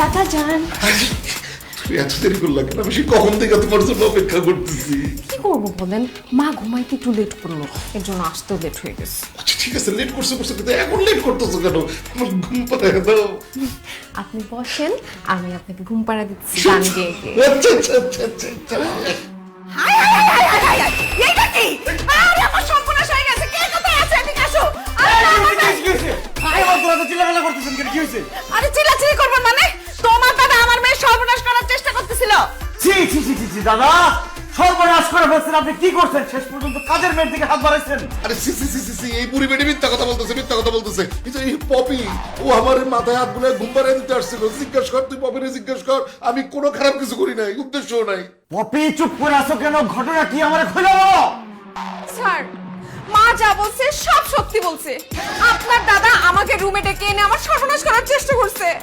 দাদা যান। তুই এত দেরি করলা কেন? আমি সে কখন থেকে তোমার জন্য অপেক্ষা করতেছি। কি করবো বলেন, মা ঘুমাইতে একটু লেট করলো, এর জন্য আসতেও লেট হয়ে গেছে। আচ্ছা ঠিক আছে, লেট করছো কিন্তু এখন লেট করতেছো কেন? আমার ঘুম পাড়ায় দাও। আপনি বসেন, আমি আপনাকে ঘুম পাড়া দিচ্ছি গান গেয়ে গেয়ে। আচ্ছা আচ্ছা আচ্ছা আচ্ছা আচ্ছা। এইটা কি? আরে আমার সর্বনাশ হয়ে গেছে। কে কোথায় আছে? এদিকে আসো। আরে চিল্লাচিল্লি করবেন মানে? তোমার দাদা আমার মেয়ের সর্বনাশ করার চেষ্টা করতেছিল। ছি ছি ছি ছি ছি, দাদা সর্বনাশ করে ফেলছেন। আপনি কি করছেন? শেষ পর্যন্ত কাজের মেয়ের দিকে হাত বাড়াইছেন। আরে সি সি সি সি সি, এই বুড়ি বেটি মিথ্যা কথা বলতেছে, মিথ্যা কথা বলতেছে। এই যে এই পপি, ও আমার মাথায় হাত বুলায় ঘুম পাড়ায় দিতে আসছিল। জিজ্ঞেস কর, তুই পপিরে জিজ্ঞেস কর, আমি কোনো খারাপ কিছু করি নাই, উদ্দেশ্যও নাই। পপি চুপ করে আছো কেন? ঘটনা কি আমারে খুলে বলো। স্যার, মা যা বলছে সব সত্যি বলছে। আপনার দাদা আমাকে রুমে ডেকে এনে আমার সর্বনাশ করার চেষ্টা করছে।